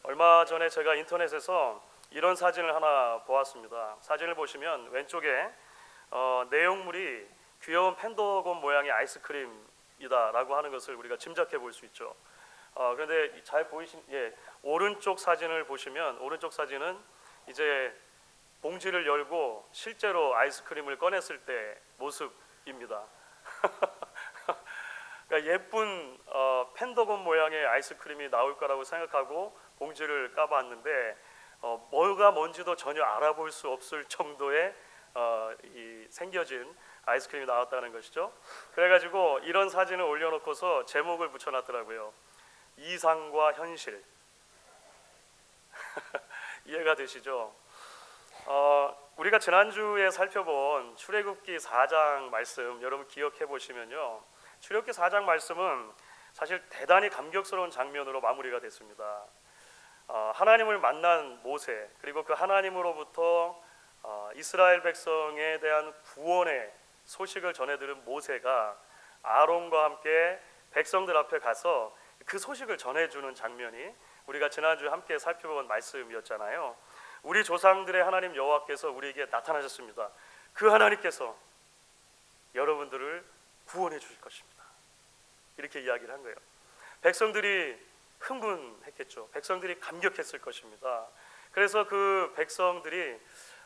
얼마 전에 제가 인터넷에서 이런 사진을 하나 보았습니다. 사진을 보시면 왼쪽에 내용물이 귀여운 펜더곤 모양의 아이스크림이다라고 하는 것을 우리가 짐작해 볼 수 있죠. 그런데 잘 보이신 오른쪽 사진을 보시면 오른쪽 사진은 이제 봉지를 열고 실제로 아이스크림을 꺼냈을 때 모습입니다. 그러니까 예쁜 펜더곤 모양의 아이스크림이 나올 거라고 생각하고 봉지를 까봤는데 뭐가 뭔지도 전혀 알아볼 수 없을 정도의 생겨진 아이스크림이 나왔다는 것이죠. 그래가지고 이런 사진을 올려놓고서 제목을 붙여놨더라고요. 이상과 현실. 이해가 되시죠? 우리가 지난주에 살펴본 출애굽기 4장 말씀 여러분 기억해 보시면요, 출애굽기 4장 말씀은 사실 대단히 감격스러운 장면으로 마무리가 됐습니다. 하나님을 만난 모세, 그리고 그 하나님으로부터 이스라엘 백성에 대한 구원의 소식을 전해들은 모세가 아론과 함께 백성들 앞에 가서 그 소식을 전해주는 장면이 우리가 지난주에 함께 살펴본 말씀이었잖아요. 우리 조상들의 하나님 여호와께서 우리에게 나타나셨습니다. 그 하나님께서 여러분들을 구원해 주실 것입니다. 이렇게 이야기를 한 거예요. 백성들이 흥분했겠죠. 백성들이 감격했을 것입니다. 그래서 그 백성들이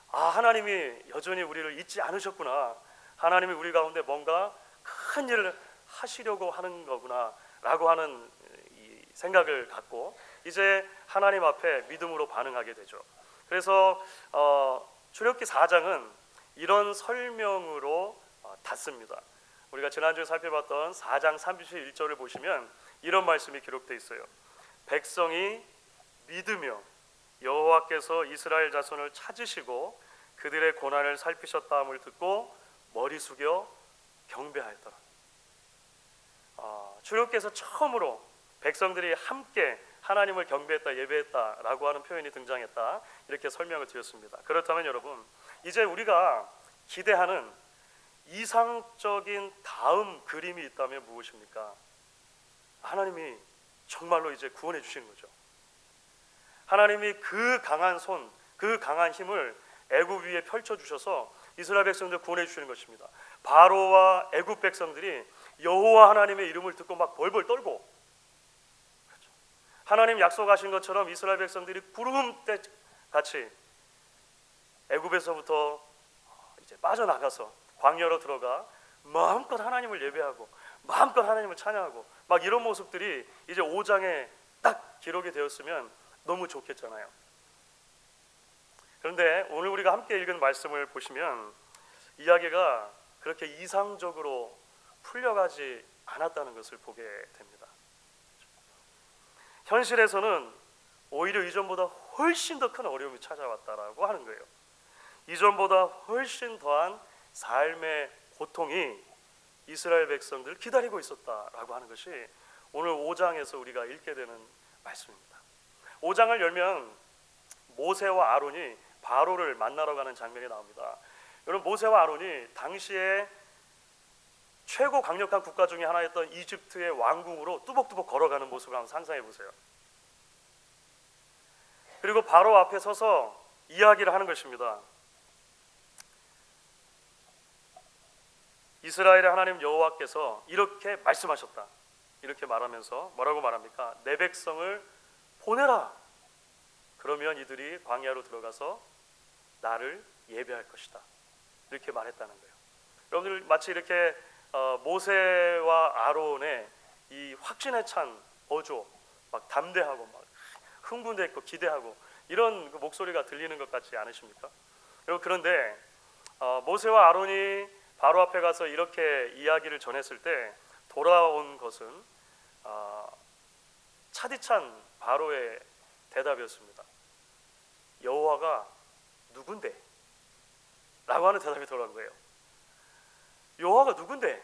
하나님이 여전히 우리를 잊지 않으셨구나, 하나님이 우리 가운데 뭔가 큰 일을 하시려고 하는 거구나 라고 하는 이 생각을 갖고 이제 하나님 앞에 믿음으로 반응하게 되죠. 그래서 출애굽기 4장은 이런 설명으로 닫습니다. 우리가 지난주에 살펴봤던 4장 31절을 보시면 이런 말씀이 기록되어 있어요. 백성이 믿으며 여호와께서 이스라엘 자손을 찾으시고 그들의 고난을 살피셨다함을 듣고 머리 숙여 경배하였더라. 출애굽기에서 처음으로 백성들이 함께 하나님을 경배했다, 예배했다라고 하는 표현이 등장했다, 이렇게 설명을 드렸습니다. 그렇다면 여러분, 이제 우리가 기대하는 이상적인 다음 그림이 있다면 무엇입니까? 하나님이 정말로 이제 구원해 주시는 거죠. 하나님이 그 강한 손, 그 강한 힘을 애굽 위에 펼쳐 주셔서 이스라엘 백성들 구원해 주시는 것입니다. 바로와 애굽 백성들이 여호와 하나님의 이름을 듣고 막 벌벌 떨고, 그렇죠. 하나님 약속하신 것처럼 이스라엘 백성들이 구름대 같이 애굽에서부터 이제 빠져나가서 광야로 들어가 마음껏 하나님을 예배하고 마음껏 하나님을 찬양하고 막 이런 모습들이 이제 5장에 딱 기록이 되었으면 너무 좋겠잖아요. 그런데 오늘 우리가 함께 읽은 말씀을 보시면 이야기가 그렇게 이상적으로 풀려가지 않았다는 것을 보게 됩니다. 현실에서는 오히려 이전보다 훨씬 더 큰 어려움이 찾아왔다라고 하는 거예요. 이전보다 훨씬 더한 삶의 고통이 이스라엘 백성들을 기다리고 있었다라고 하는 것이 오늘 5장에서 우리가 읽게 되는 말씀입니다. 5장을 열면 모세와 아론이 바로를 만나러 가는 장면이 나옵니다. 여러분, 모세와 아론이 당시에 최고 강력한 국가 중에 하나였던 이집트의 왕궁으로 뚜벅뚜벅 걸어가는 모습을 한번 상상해 보세요. 그리고 바로 앞에 서서 이야기를 하는 것입니다. 이스라엘의 하나님 여호와께서 이렇게 말씀하셨다, 이렇게 말하면서 뭐라고 말합니까? 내 백성을 보내라. 그러면 이들이 광야로 들어가서 나를 예배할 것이다, 이렇게 말했다는 거예요. 여러분들 마치 이렇게 모세와 아론의 이 확신에 찬 어조, 막 담대하고 막 흥분돼 있고 기대하고 이런 그 목소리가 들리는 것 같지 않으십니까? 여러분, 그런데 모세와 아론이 바로 앞에 가서 이렇게 이야기를 전했을 때 돌아온 것은 차디찬 바로의 대답이었습니다. 여호와가 누군데? 라고 하는 대답이 돌아온 거예요. 여호와가 누군데?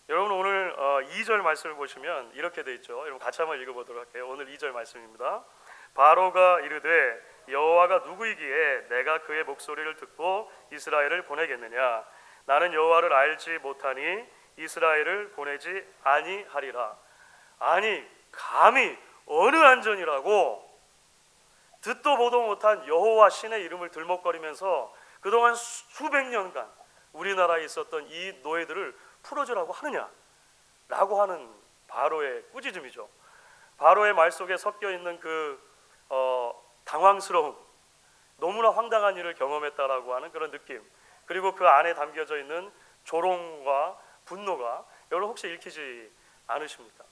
여러분, 오늘 2절 말씀을 보시면 이렇게 돼 있죠. 여러분 같이 한번 읽어보도록 할게요. 오늘 2절 말씀입니다. 바로가 이르되 여호와가 누구이기에 내가 그의 목소리를 듣고 이스라엘을 보내겠느냐? 나는 여호와를 알지 못하니 이스라엘을 보내지 아니하리라. 아니, 감히 어느 안전이라고 듣도 보도 못한 여호와 신의 이름을 들먹거리면서 그동안 수백 년간 우리나라에 있었던 이 노예들을 풀어주라고 하느냐라고 하는 바로의 꾸짖음이죠. 바로의 말 속에 섞여 있는 그 당황스러움, 너무나 황당한 일을 경험했다라고 하는 그런 느낌, 그리고 그 안에 담겨져 있는 조롱과 분노가 여러분 혹시 읽히지 않으십니까?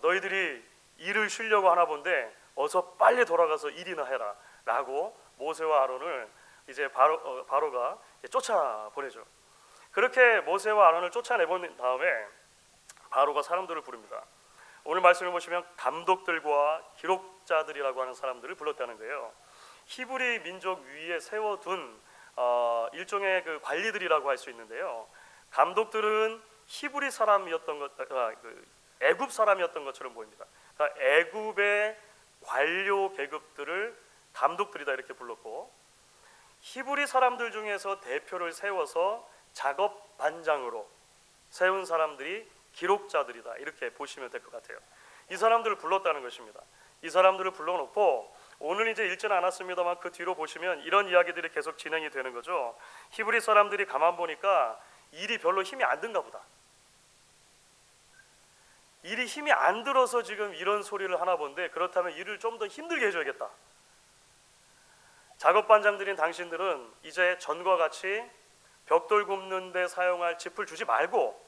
너희들이 일을 쉬려고 하나 본데 어서 빨리 돌아가서 일이나 해라 라고 모세와 아론을 이제 바로가 쫓아보내죠. 그렇게 모세와 아론을 쫓아내본 다음에 바로가 사람들을 부릅니다. 오늘 말씀을 보시면 감독들과 기록자들이라고 하는 사람들을 불렀다는 거예요. 히브리 민족 위에 세워둔 일종의 그 관리들이라고 할 수 있는데요. 감독들은 히브리 사람이었던 애굽 사람이었던 것처럼 보입니다. 그러니까 애굽의 관료 계급들을 감독들이다 이렇게 불렀고, 히브리 사람들 중에서 대표를 세워서 작업 반장으로 세운 사람들이 기록자들이다 이렇게 보시면 될 것 같아요. 이 사람들을 불렀다는 것입니다. 이 사람들을 불러놓고 오늘 이제 읽지는 않았습니다만 그 뒤로 보시면 이런 이야기들이 계속 진행이 되는 거죠. 히브리 사람들이 가만 보니까 일이 별로 힘이 안 든가 보다. 일이 힘이 안 들어서 지금 이런 소리를 하나 본데, 그렇다면 일을 좀 더 힘들게 해줘야겠다. 작업반장들인 당신들은 이제 전과 같이 벽돌 굽는 데 사용할 짚을 주지 말고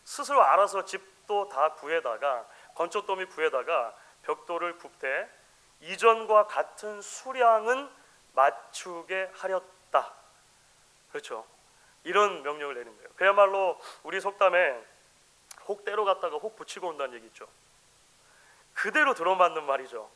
스스로 알아서 짚도 다 구해다가 건초더미 구해다가 벽돌을 굽되 이전과 같은 수량은 맞추게 하렸다. 그렇죠. 이런 명령을 내린 거예요. 그야말로 우리 속담에 혹 때로 갔다가 혹 붙이고 온다는 얘기 있죠. 그대로 들어맞는 말이죠.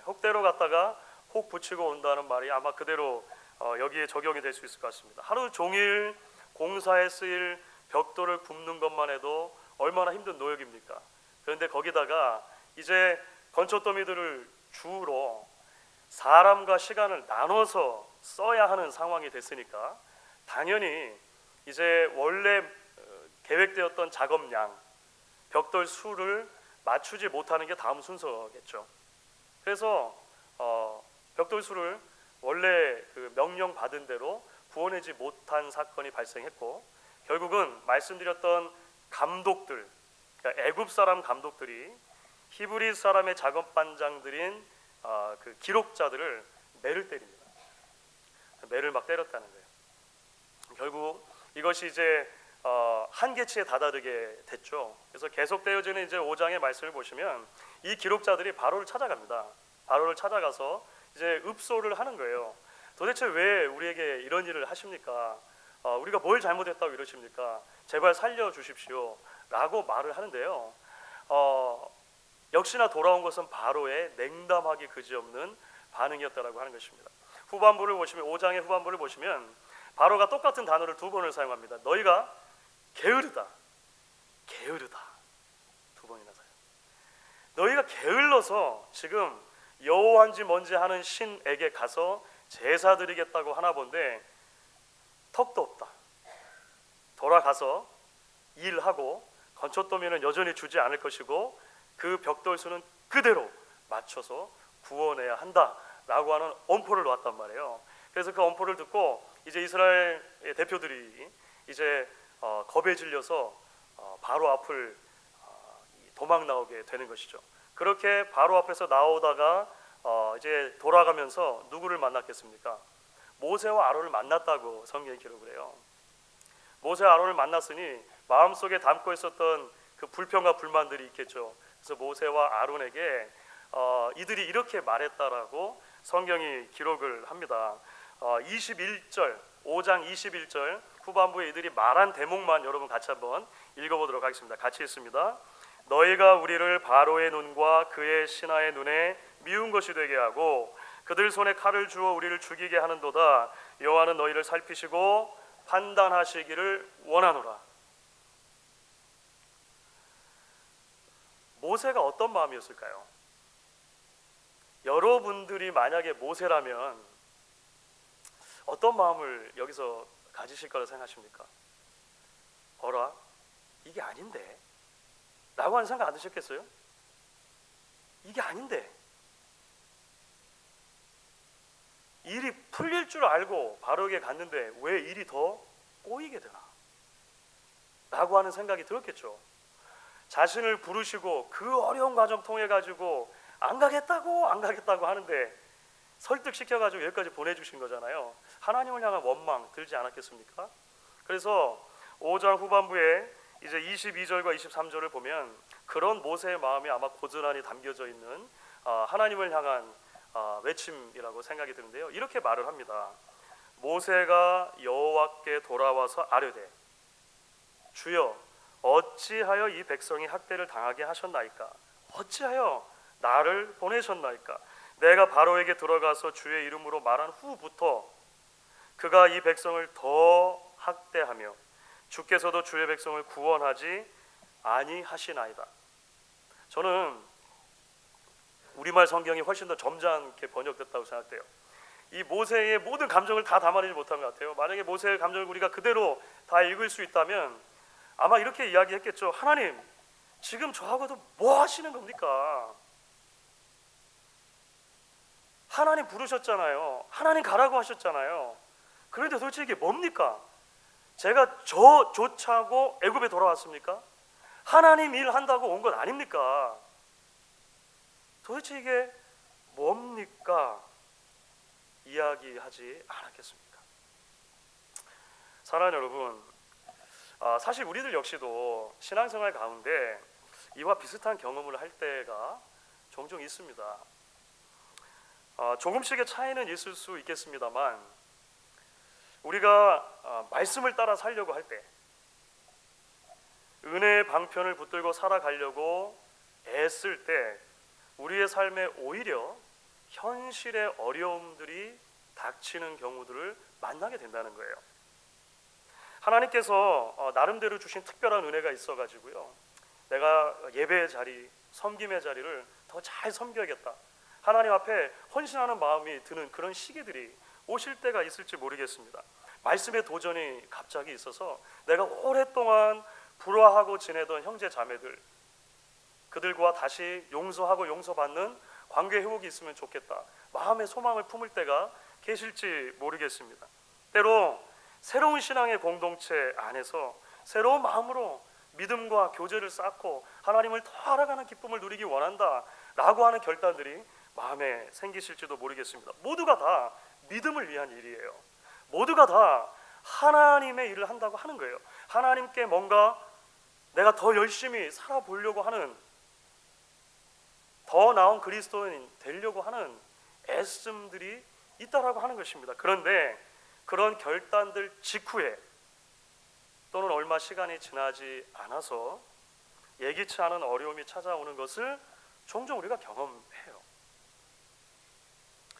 혹 때로 갔다가 혹 붙이고 온다는 말이 아마 그대로 여기에 적용이 될 수 있을 것 같습니다. 하루 종일 공사에 쓰일 벽돌을 굽는 것만 해도 얼마나 힘든 노역입니까? 그런데 거기다가 이제 건초더미들을 주로 사람과 시간을 나눠서 써야 하는 상황이 됐으니까 당연히 이제 원래 계획되었던 작업량, 벽돌 수를 맞추지 못하는 게 다음 순서겠죠. 그래서 벽돌 수를 원래 그 명령 받은 대로 구워내지 못한 사건이 발생했고, 결국은 말씀드렸던 감독들, 그러니까 애굽 사람 감독들이 히브리 사람의 작업 반장들인 그 기록자들을 매를 때립니다. 매를 막 때렸다는 거예요. 결국 이것이 이제 한계치에 다다르게 됐죠. 그래서 계속되어지는 이제 5장의 말씀을 보시면 이 기록자들이 바로를 찾아갑니다. 바로를 찾아가서 이제 읍소를 하는 거예요. 도대체 왜 우리에게 이런 일을 하십니까? 우리가 뭘 잘못했다고 이러십니까? 제발 살려주십시오 라고 말을 하는데요. 역시나 돌아온 것은 바로의 냉담하기 그지없는 반응이었다라고 하는 것입니다. 후반부를 보시면 5장의 후반부를 보시면 바로가 똑같은 단어를 두 번을 사용합니다. 너희가 게으르다, 게으르다 두 번이나 사용. 너희가 게을러서 지금 여호와인지 뭔지 하는 신에게 가서 제사 드리겠다고 하나 본데 턱도 없다. 돌아가서 일하고 건초더미는 여전히 주지 않을 것이고 그 벽돌수는 그대로 맞춰서 구워내야 한다라고 하는 엄포를 놓았단 말이에요. 그래서 그 엄포를 듣고 이제 이스라엘 대표들이 이제 겁에 질려서 바로 앞을 도망 나오게 되는 것이죠. 그렇게 바로 앞에서 나오다가 이제 돌아가면서 누구를 만났겠습니까? 모세와 아론을 만났다고 성경이 기록을 해요. 모세와 아론을 만났으니 마음속에 담고 있었던 그 불평과 불만들이 있겠죠. 그래서 모세와 아론에게 이들이 이렇게 말했다라고 성경이 기록을 합니다. 21절 5장 21절 후반부에 이들이 말한 대목만 여러분 같이 한번 읽어보도록 하겠습니다. 같이 읽습니다. 너희가 우리를 바로의 눈과 그의 신하의 눈에 미운 것이 되게 하고 그들 손에 칼을 주어 우리를 죽이게 하는도다. 여호와는 너희를 살피시고 판단하시기를 원하노라. 모세가 어떤 마음이었을까요? 여러분들이 만약에 모세라면 어떤 마음을 여기서 가지실 거라 생각하십니까? 어라? 이게 아닌데? 라고 하는 생각 안 드셨겠어요? 이게 아닌데? 일이 풀릴 줄 알고 바로에게 갔는데 왜 일이 더 꼬이게 되나? 라고 하는 생각이 들었겠죠. 자신을 부르시고 그 어려운 과정 통해 가지고 안 가겠다고 하는데 설득시켜가지고 여기까지 보내주신 거잖아요. 하나님을 향한 원망 들지 않았겠습니까? 그래서 5장 후반부에 이제 22절과 23절을 보면 그런 모세의 마음이 아마 고스란히 담겨져 있는 하나님을 향한 외침이라고 생각이 드는데요. 이렇게 말을 합니다. 모세가 여호와께 돌아와서 아뢰되 주여 어찌하여 이 백성이 학대를 당하게 하셨나이까? 어찌하여 나를 보내셨나이까? 내가 바로에게 들어가서 주의 이름으로 말한 후부터 그가 이 백성을 더 학대하며 주께서도 주의 백성을 구원하지 아니하시나이다. 저는 우리말 성경이 훨씬 더 점잖게 번역됐다고 생각돼요. 이 모세의 모든 감정을 다 담아내지 못한 것 같아요. 만약에 모세의 감정을 우리가 그대로 다 읽을 수 있다면 아마 이렇게 이야기했겠죠. 하나님, 지금 저하고도 뭐 하시는 겁니까? 하나님 부르셨잖아요. 하나님 가라고 하셨잖아요. 그런데 도대체 이게 뭡니까? 제가 저조차고 애굽에 돌아왔습니까? 하나님 일 한다고 온 건 아닙니까? 도대체 이게 뭡니까? 이야기하지 않았겠습니까? 사랑하는 여러분, 사실 우리들 역시도 신앙생활 가운데 이와 비슷한 경험을 할 때가 종종 있습니다. 조금씩의 차이는 있을 수 있겠습니다만 우리가 말씀을 따라 살려고 할 때, 은혜의 방편을 붙들고 살아가려고 애쓸 때 우리의 삶에 오히려 현실의 어려움들이 닥치는 경우들을 만나게 된다는 거예요. 하나님께서 나름대로 주신 특별한 은혜가 있어가지고요, 내가 예배의 자리, 섬김의 자리를 더 잘 섬겨야겠다, 하나님 앞에 헌신하는 마음이 드는 그런 시기들이 오실 때가 있을지 모르겠습니다. 말씀의 도전이 갑자기 있어서 내가 오랫동안 불화하고 지내던 형제 자매들, 그들과 다시 용서하고 용서받는 관계 회복이 있으면 좋겠다, 마음의 소망을 품을 때가 계실지 모르겠습니다. 때로 새로운 신앙의 공동체 안에서 새로운 마음으로 믿음과 교제를 쌓고 하나님을 더 알아가는 기쁨을 누리기 원한다 라고 하는 결단들이 마음에 생기실지도 모르겠습니다. 모두가 다 믿음을 위한 일이에요. 모두가 다 하나님의 일을 한다고 하는 거예요. 하나님께 뭔가 내가 더 열심히 살아보려고 하는, 더 나은 그리스도인 되려고 하는 애씀들이 있다라고 하는 것입니다. 그런데 그런 결단들 직후에 또는 얼마 시간이 지나지 않아서 예기치 않은 어려움이 찾아오는 것을 종종 우리가 경험해요.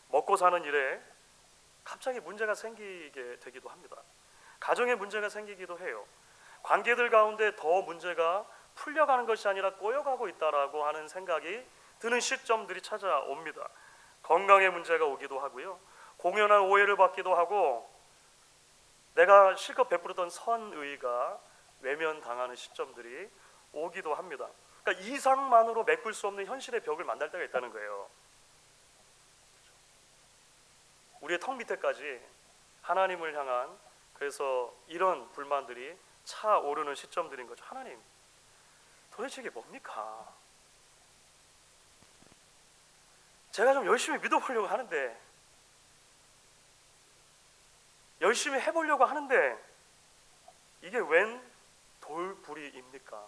먹고 사는 일에 갑자기 문제가 생기게 되기도 합니다. 가정에 문제가 생기기도 해요. 관계들 가운데 더 문제가 풀려가는 것이 아니라 꼬여가고 있다라고 하는 생각이 드는 시점들이 찾아옵니다. 건강에 문제가 오기도 하고요, 공연한 오해를 받기도 하고, 내가 실컷 베풀었던 선의가 외면당하는 시점들이 오기도 합니다. 그러니까 이상만으로 메꿀 수 없는 현실의 벽을 만날 때가 있다는 거예요. 우리의 턱 밑에까지 하나님을 향한, 그래서 이런 불만들이 차오르는 시점들인 거죠. 하나님, 도대체 이게 뭡니까? 제가 좀 열심히 믿어보려고 하는데, 열심히 해보려고 하는데 이게 웬 돌부리입니까?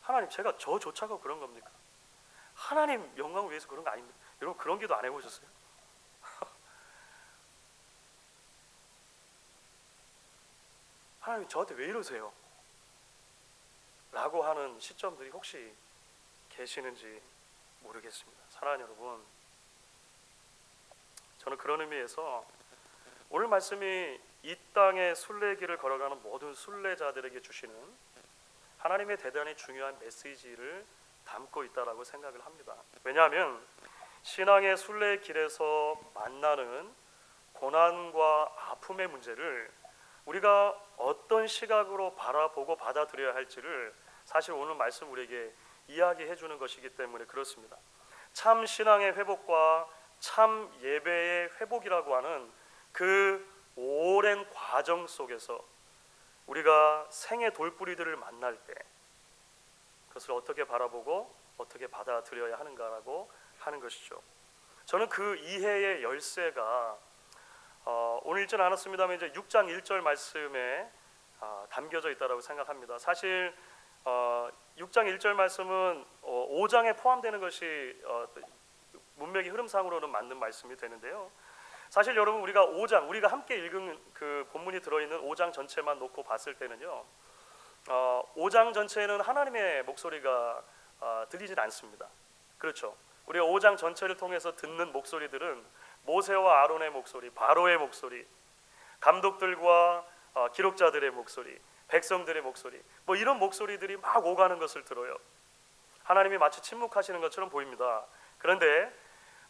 하나님, 제가 저조차가 그런 겁니까? 하나님 영광을 위해서 그런 거 아닙니까? 여러분, 그런 기도 안 해보셨어요? 하나님, 저한테 왜 이러세요? 라고 하는 시점들이 혹시 계시는지 모르겠습니다. 사랑하는 여러분, 저는 그런 의미에서 오늘 말씀이 이 땅의 순례길을 걸어가는 모든 순례자들에게 주시는 하나님의 대단히 중요한 메시지를 담고 있다라고 생각을 합니다. 왜냐하면 신앙의 순례길에서 만나는 고난과 아픔의 문제를 우리가 어떤 시각으로 바라보고 받아들여야 할지를 사실 오늘 말씀 우리에게 이야기해 주는 것이기 때문에 그렇습니다. 참 신앙의 회복과 참 예배의 회복이라고 하는 그 오랜 과정 속에서 우리가 생의 돌뿌리들을 만날 때 그것을 어떻게 바라보고 어떻게 받아들여야 하는가라고 하는 것이죠. 저는 그 이해의 열쇠가 오늘 읽지는 않았습니다만 이제 6장 1절 말씀에 담겨져 있다고 생각합니다. 사실 6장 1절 말씀은 5장에 포함되는 것이 문맥의 흐름상으로는 맞는 말씀이 되는데요. 사실 여러분 우리가 5장 우리가 함께 읽은 그 본문이 들어있는 5장 전체만 놓고 봤을 때는요, 5장 전체에는 하나님의 목소리가 들리진 않습니다. 그렇죠. 우리가 5장 전체를 통해서 듣는 목소리들은 모세와 아론의 목소리, 바로의 목소리, 감독들과 기록자들의 목소리, 백성들의 목소리, 뭐 이런 목소리들이 막 오가는 것을 들어요. 하나님이 마치 침묵하시는 것처럼 보입니다. 그런데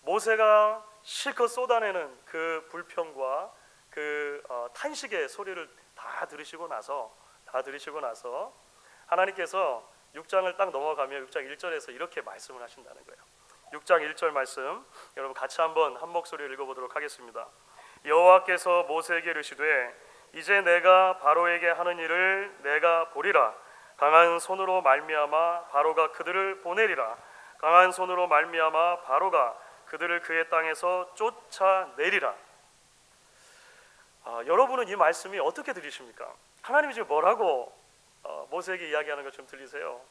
모세가 실컷 쏟아내는 그 불평과 그 탄식의 소리를 다 들으시고 나서 하나님께서 6장을 딱 넘어가면 6장 1절에서 이렇게 말씀을 하신다는 거예요. 6장 1절 말씀 여러분 같이 한번 한 목소리로 읽어보도록 하겠습니다. 여호와께서 모세에게 이르시되 이제 내가 바로에게 하는 일을 내가 보리라. 강한 손으로 말미암아 바로가 그들을 보내리라. 강한 손으로 말미암아 바로가 그들을 그의 땅에서 쫓아내리라. 여러분은 이 말씀이 어떻게 들리십니까? 하나님이 지금 뭐라고 모세에게 이야기하는 것 좀 들리세요?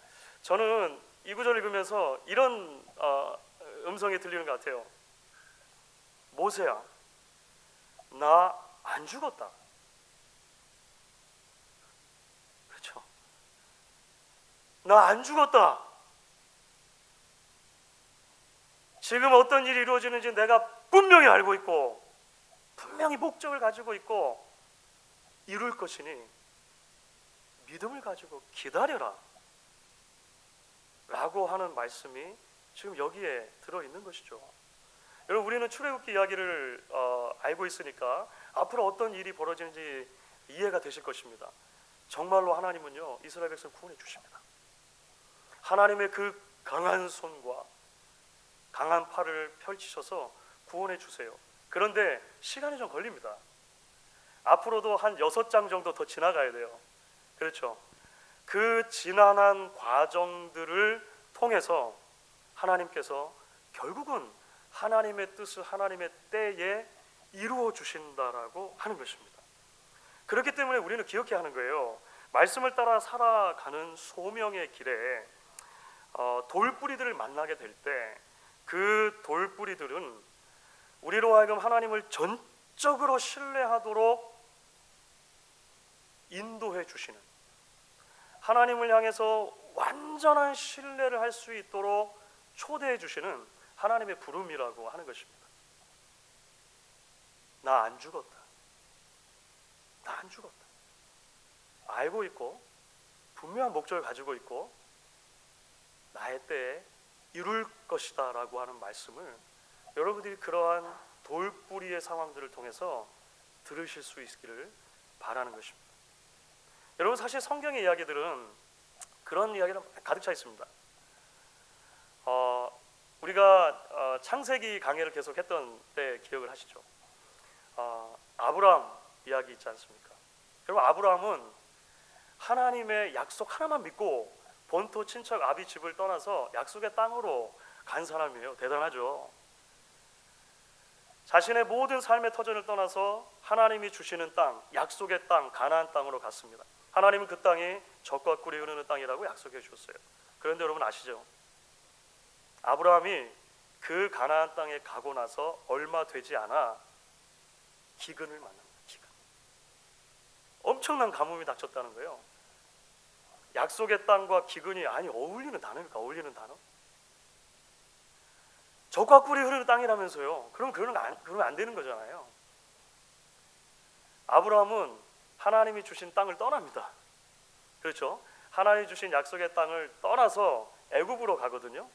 저는 이 구절 읽으면서 이런 음성이 들리는 것 같아요. 모세야, 나 안 죽었다. 그렇죠? 나 안 죽었다. 지금 어떤 일이 이루어지는지 내가 분명히 알고 있고 분명히 목적을 가지고 있고 이룰 것이니 믿음을 가지고 기다려라 라고 하는 말씀이 지금 여기에 들어있는 것이죠. 여러분 우리는 출애굽기 이야기를 알고 있으니까 앞으로 어떤 일이 벌어지는지 이해가 되실 것입니다. 정말로 하나님은요 이스라엘 백성을 구원해 주십니다. 하나님의 그 강한 손과 강한 팔을 펼치셔서 구원해 주세요. 그런데 시간이 좀 걸립니다. 앞으로도 한 6장 정도 더 지나가야 돼요. 그렇죠? 그 지난한 과정들을 통해서 하나님께서 결국은 하나님의 뜻을 하나님의 때에 이루어 주신다라고 하는 것입니다. 그렇기 때문에 우리는 기억해야 하는 거예요. 말씀을 따라 살아가는 소명의 길에 돌뿌리들을 만나게 될 때 그 돌뿌리들은 우리로 하여금 하나님을 전적으로 신뢰하도록 인도해 주시는, 하나님을 향해서 완전한 신뢰를 할 수 있도록 초대해 주시는 하나님의 부름이라고 하는 것입니다. 나 안 죽었다. 나 안 죽었다. 알고 있고 분명한 목적을 가지고 있고 나의 때에 이룰 것이다 라고 하는 말씀을 여러분들이 그러한 돌뿌리의 상황들을 통해서 들으실 수 있기를 바라는 것입니다. 여러분 사실 성경의 이야기들은 그런 이야기는 가득 차 있습니다. 우리가 창세기 강해를 계속했던 때 기억을 하시죠? 아브라함 이야기 있지 않습니까? 여러분 아브라함은 하나님의 약속 하나만 믿고 본토 친척 아비 집을 떠나서 약속의 땅으로 간 사람이에요. 대단하죠? 자신의 모든 삶의 터전을 떠나서 하나님이 주시는 땅, 약속의 땅, 가나안 땅으로 갔습니다. 하나님은 그 땅이 젖과 꿀이 흐르는 땅이라고 약속해 주셨어요. 그런데 여러분 아시죠? 아브라함이 그 가나안 땅에 가고 나서 얼마 되지 않아 기근을 만납니다. 기근. 엄청난 가뭄이 닥쳤다는 거예요. 약속의 땅과 기근이 아니 어울리는 단어입니까? 어울리는 단어? 젖과 꿀이 흐르는 땅이라면서요. 그러면 안 되는 거잖아요. 아브라함은 하나님이 주신 땅을 떠납니다. 그렇죠? 하나님이 주신 약속의 땅을 떠나서 애굽으로 가거든요.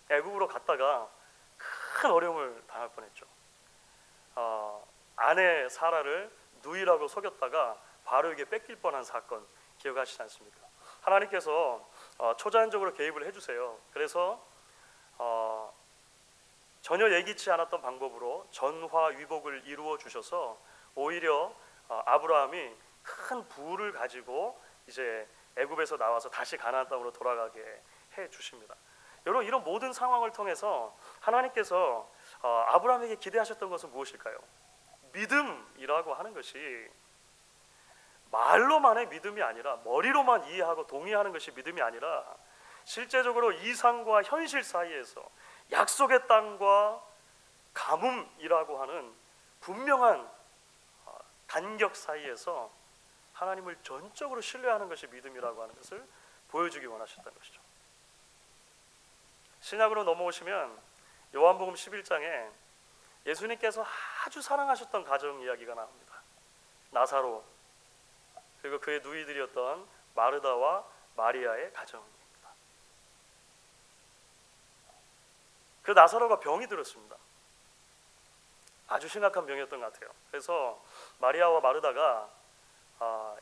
애굽으로 갔다가 큰 어려움을 당할 뻔했죠. 아내 사라를 누이라고 속였다가 바로에게 뺏길 뻔한 사건 기억하시지 않습니까? 하나님께서 초자연적으로 개입을 해주세요. 그래서 전혀 예기치 않았던 방법으로 전화위복을 이루어 주셔서 오히려 아브라함이 큰 부를 가지고 이제 애굽에서 나와서 다시 가나안 땅으로 돌아가게 해 주십니다. 여러분, 이런 모든 상황을 통해서 하나님께서 아브라함에게 기대하셨던 것은 무엇일까요? 믿음이라고 하는 것이 말로만의 믿음이 아니라, 머리로만 이해하고 동의하는 것이 믿음이 아니라 실제적으로 이상과 현실 사이에서 약속의 땅과 가뭄이라고 하는 분명한 간격 사이에서 하나님을 전적으로 신뢰하는 것이 믿음이라고 하는 것을 보여주기 원하셨던 것이죠. 신약으로 넘어오시면 요한복음 11장에 예수님께서 아주 사랑하셨던 가정 이야기가 나옵니다. 나사로, 그리고 그의 누이들이었던 마르다와 마리아의 가정입니다. 그 나사로가 병이 들었습니다. 아주 심각한 병이었던 것 같아요. 그래서 마리아와 마르다가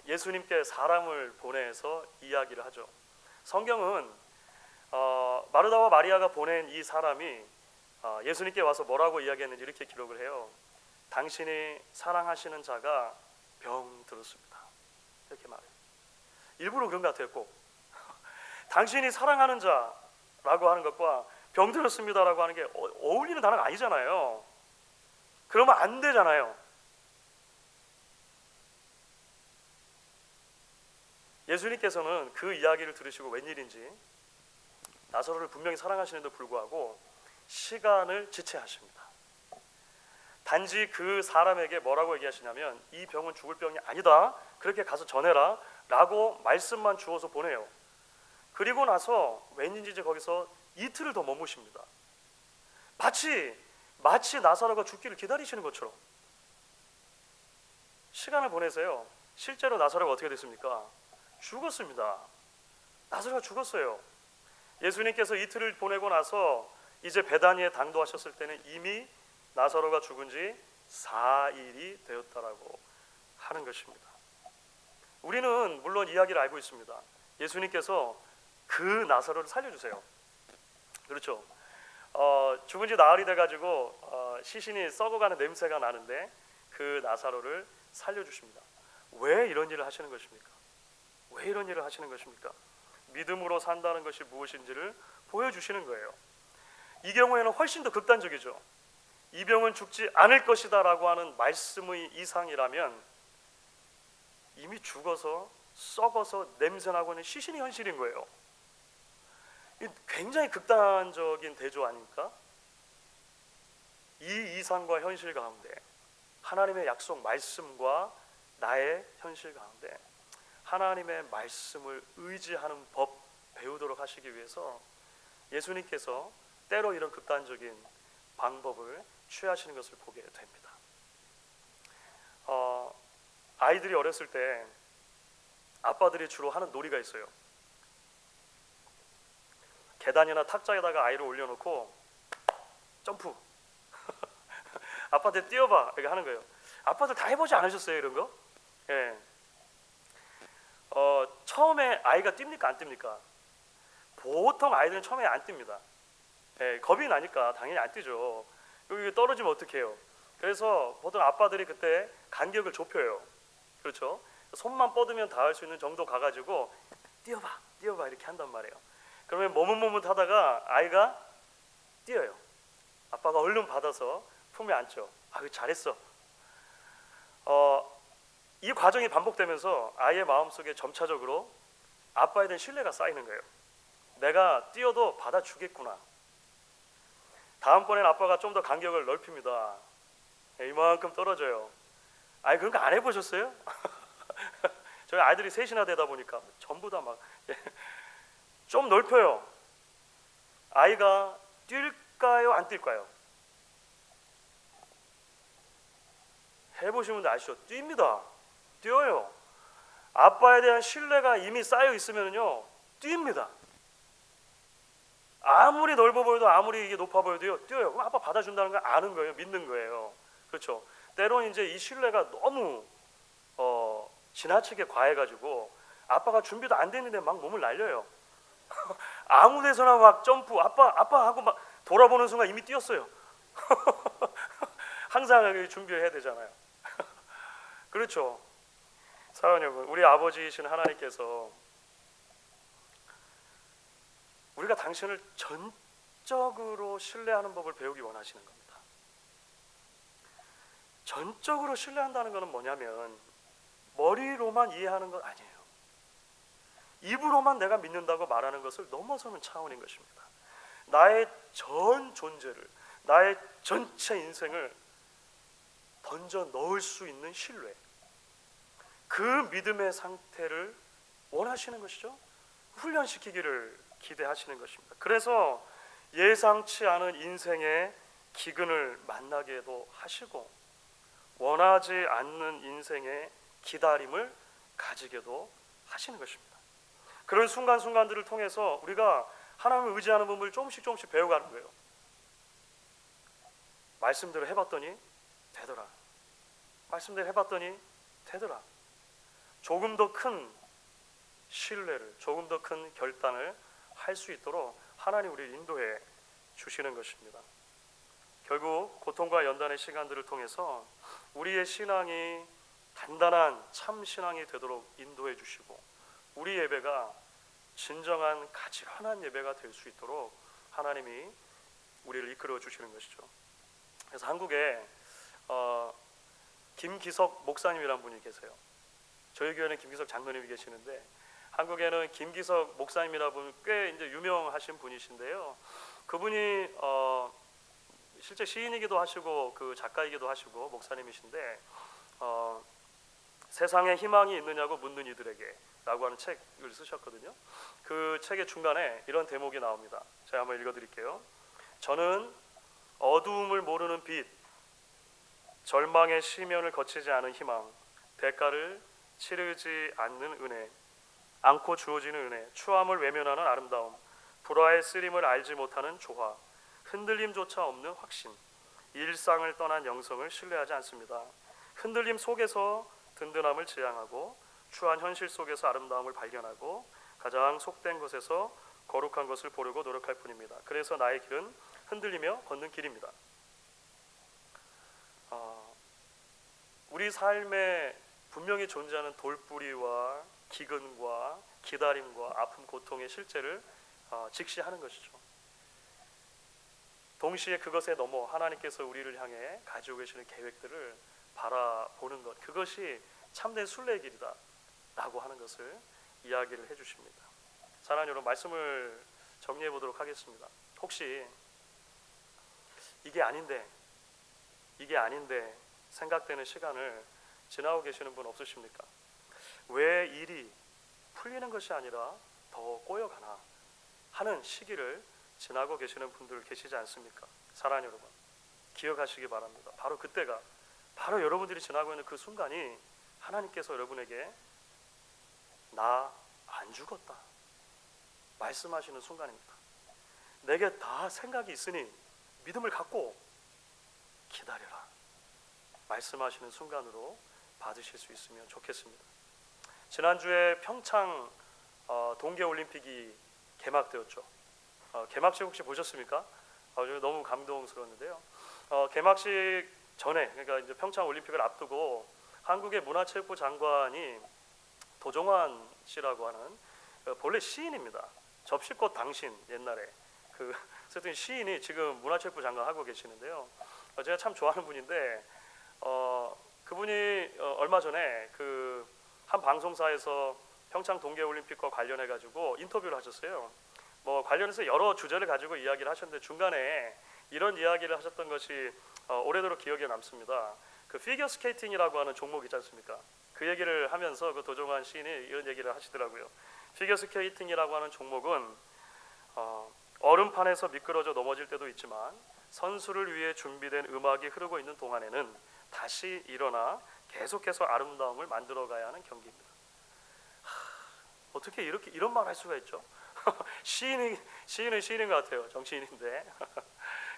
예수님께 사람을 보내서 이야기를 하죠. 성경은 마르다와 마리아가 보낸 이 사람이 예수님께 와서 뭐라고 이야기했는지 이렇게 기록을 해요. 당신이 사랑하시는 자가 병 들었습니다. 이렇게 말해요. 일부러 그런 것 같아요. 꼭 당신이 사랑하는 자라고 하는 것과 병 들었습니다라고 하는 게 어울리는 단어가 아니잖아요. 그러면 안 되잖아요. 예수님께서는 그 이야기를 들으시고 웬일인지 나사로를 분명히 사랑하시는데도 불구하고 시간을 지체하십니다. 단지 그 사람에게 뭐라고 얘기하시냐면 이 병은 죽을 병이 아니다, 그렇게 가서 전해라 라고 말씀만 주어서 보내요. 그리고 나서 웬일인지 이제 거기서 이틀을 더 머무십니다. 마치 나사로가 죽기를 기다리시는 것처럼 시간을 보내세요. 실제로 나사로가 어떻게 됐습니까? 죽었습니다. 나사로가 죽었어요. 예수님께서 이틀을 보내고 나서 이제 베다니에 당도하셨을 때는 이미 나사로가 죽은 지 4일이 되었다라고 하는 것입니다. 우리는 물론 이야기를 알고 있습니다. 예수님께서 그 나사로를 살려주세요. 그렇죠. 죽은 지 나흘이 돼가지고 시신이 썩어가는 냄새가 나는데 그 나사로를 살려주십니다. 왜 이런 일을 하시는 것입니까? 왜 이런 일을 하시는 것입니까? 믿음으로 산다는 것이 무엇인지를 보여주시는 거예요. 이 경우에는 훨씬 더 극단적이죠. 이 병은 죽지 않을 것이다 라고 하는 말씀의 이상이라면 이미 죽어서 썩어서 냄새나고 있는 시신이 현실인 거예요. 굉장히 극단적인 대조 아닙니까? 이 이상과 현실 가운데, 하나님의 약속 말씀과 나의 현실 가운데 하나님의 말씀을 의지하는 법 배우도록 하시기 위해서 예수님께서 때로 이런 극단적인 방법을 취하시는 것을 보게 됩니다. 아이들이 어렸을 때 아빠들이 주로 하는 놀이가 있어요. 계단이나 탁자에다가 아이를 올려놓고 점프 아빠한테 뛰어봐 이렇게 하는 거예요. 아빠들 다 해보지 않으셨어요 이런 거? 예. 처음에 아이가 뜁니까 안 뜁니까? 보통 아이들은 처음에 안 뜁니다. 예, 겁이 나니까 당연히 안 뛰죠. 여기 떨어지면 어떡해요? 그래서 보통 아빠들이 그때 간격을 좁혀요. 그렇죠? 손만 뻗으면 닿을 수 있는 정도 가가지고 뛰어봐 이렇게 한단 말이에요. 그러면 머뭇머뭇하다가 아이가 뛰어요. 아빠가 얼른 받아서 품에 안죠. 잘했어. 이 과정이 반복되면서 아이의 마음속에 점차적으로 아빠에 대한 신뢰가 쌓이는 거예요. 내가 뛰어도 받아주겠구나. 다음번엔 아빠가 좀 더 간격을 넓힙니다. 이만큼 떨어져요. 그런 거 안 해보셨어요? 저희 아이들이 셋이나 되다 보니까 전부 다 막 좀 넓혀요. 아이가 뛸까요 안 뛸까요? 해보시면 아시죠? 뜁니다. 뛰어요. 아빠에 대한 신뢰가 이미 쌓여 있으면요 뜁니다. 아무리 넓어 보여도 아무리 이게 높아 보여도요 뛰어요. 그럼 아빠 받아준다는 걸 아는 거예요. 믿는 거예요. 그렇죠. 때로는 이제 이 신뢰가 너무 지나치게 과해가지고 아빠가 준비도 안 됐는데 막 몸을 날려요. 아무 데서나 막 점프 아빠 하고 막 돌아보는 순간 이미 뛰었어요. 항상 준비해야 되잖아요. 그렇죠. 사랑하는 여러분, 우리 아버지이신 하나님께서 우리가 당신을 전적으로 신뢰하는 법을 배우기 원하시는 겁니다. 전적으로 신뢰한다는 것은 뭐냐면 머리로만 이해하는 것 아니에요. 입으로만 내가 믿는다고 말하는 것을 넘어서는 차원인 것입니다. 나의 전 존재를, 나의 전체 인생을 던져 넣을 수 있는 신뢰, 그 믿음의 상태를 원하시는 것이죠. 훈련시키기를 기대하시는 것입니다. 그래서 예상치 않은 인생의 기근을 만나게도 하시고 원하지 않는 인생의 기다림을 가지게도 하시는 것입니다. 그런 순간순간들을 통해서 우리가 하나님을 의지하는 법을 조금씩 배워가는 거예요. 말씀대로 해봤더니 되더라. 말씀대로 해봤더니 되더라. 조금 더 큰 신뢰를, 조금 더 큰 결단을 할 수 있도록 하나님 우리를 인도해 주시는 것입니다. 결국 고통과 연단의 시간들을 통해서 우리의 신앙이 단단한 참 신앙이 되도록 인도해 주시고 우리 예배가 진정한 가지런한 예배가 될 수 있도록 하나님이 우리를 이끌어 주시는 것이죠. 그래서 한국에 김기석 목사님이라는 분이 계세요. 저희 교회는 김기석 장로님이 계시는데 한국에는 김기석 목사님이라는 분 꽤 이제 유명하신 분이신데요. 그분이 실제 시인이기도 하시고 그 작가이기도 하시고 목사님이신데 세상에 희망이 있느냐고 묻는 이들에게 라고 하는 책을 쓰셨거든요. 그 책의 중간에 이런 대목이 나옵니다. 제가 한번 읽어드릴게요. 저는 어두움을 모르는 빛, 절망의 시면을 거치지 않은 희망, 대가를 치르지 않는 은혜, 않고 주어지는 은혜, 추함을 외면하는 아름다움, 불화의 쓰림을 알지 못하는 조화, 흔들림조차 없는 확신, 일상을 떠난 영성을 신뢰하지 않습니다. 흔들림 속에서 든든함을 지향하고 추한 현실 속에서 아름다움을 발견하고 가장 속된 것에서 거룩한 것을 보려고 노력할 뿐입니다. 그래서 나의 길은 흔들리며 걷는 길입니다. 우리 삶에 분명히 존재하는 돌뿌리와 기근과 기다림과 아픔, 고통의 실제를 직시하는 것이죠. 동시에 그것에 넘어 하나님께서 우리를 향해 가지고 계시는 계획들을 바라보는 것, 그것이 참된 순례의 길이다 라고 하는 것을 이야기를 해주십니다. 사랑하는 여러분, 말씀을 정리해 보도록 하겠습니다. 혹시 이게 아닌데 생각되는 시간을 지나고 계시는 분 없으십니까? 왜 일이 풀리는 것이 아니라 더 꼬여가나 하는 시기를 지나고 계시는 분들 계시지 않습니까? 사랑하는 여러분, 기억하시기 바랍니다. 바로 그때가, 바로 여러분들이 지나고 있는 그 순간이 하나님께서 여러분에게 나 안 죽었다 말씀하시는 순간입니다. 내게 다 생각이 있으니 믿음을 갖고 기다려라 말씀하시는 순간으로 받으실 수 있으면 좋겠습니다. 지난주에 평창 동계올림픽이 개막되었죠. 개막식 혹시 보셨습니까? 너무 감동스러웠는데요. 개막식 전에, 그러니까 이제 평창 올림픽을 앞두고 한국의 문화체육부 장관이 도종환 씨라고 하는 본래 시인입니다. 접시꽃 당신 옛날에 쓰던 시인이 지금 문화체육부 장관 하고 계시는데요. 제가 참 좋아하는 분인데 그분이 얼마 전에 그 한 방송사에서 평창 동계올림픽과 관련해 가지고 인터뷰를 하셨어요. 뭐 관련해서 여러 주제를 가지고 이야기를 하셨는데 중간에 이런 이야기를 하셨던 것이 오래도록 기억에 남습니다. 그 피겨 스케이팅이라고 하는 종목 있지 않습니까? 그 얘기를 하면서 그 도종환 시인이 이런 얘기를 하시더라고요. 피겨 스케이팅이라고 하는 종목은 얼음판에서 미끄러져 넘어질 때도 있지만 선수를 위해 준비된 음악이 흐르고 있는 동안에는 다시 일어나 계속해서 아름다움을 만들어가야 하는 경기입니다. 어떻게 이런 말 할 수가 있죠? 시인은 시인인 것 같아요. 정치인인데.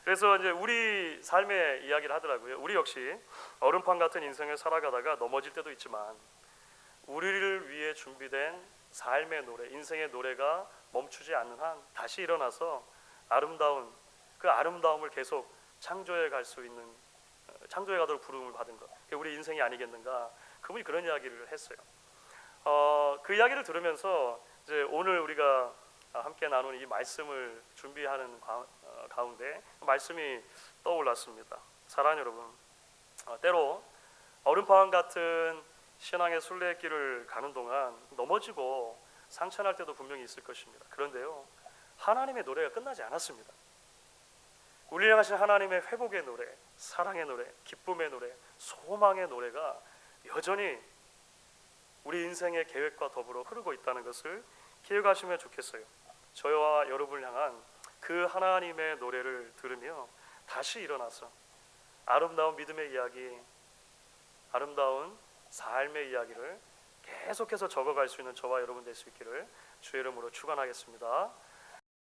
그래서 이제 우리 삶의 이야기를 하더라고요. 우리 역시 얼음판 같은 인생을 살아가다가 넘어질 때도 있지만 우리를 위해 준비된 삶의 노래, 인생의 노래가 멈추지 않는 한 다시 일어나서 그 아름다움을 계속 창조에 갈 수 있는 창조에 가도록 부름을 받은 것, 그게 우리 인생이 아니겠는가. 그분이 그런 이야기를 했어요. 그 이야기를 들으면서 이제 오늘 우리가 함께 나누는 이 말씀을 준비하는 가운데 말씀이 떠올랐습니다. 사랑하는 여러분, 때로 얼음파원 같은 신앙의 순례길을 가는 동안 넘어지고 상처날 때도 분명히 있을 것입니다. 그런데요, 하나님의 노래가 끝나지 않았습니다. 우리를 향하신 하나님의 회복의 노래, 사랑의 노래, 기쁨의 노래, 소망의 노래가 여전히 우리 인생의 계획과 더불어 흐르고 있다는 것을 기억하시면 좋겠어요. 저와 여러분을 향한 그 하나님의 노래를 들으며 다시 일어나서 아름다운 믿음의 이야기, 아름다운 삶의 이야기를 계속해서 적어갈 수 있는 저와 여러분 될 수 있기를 주의 이름으로 축원하겠습니다.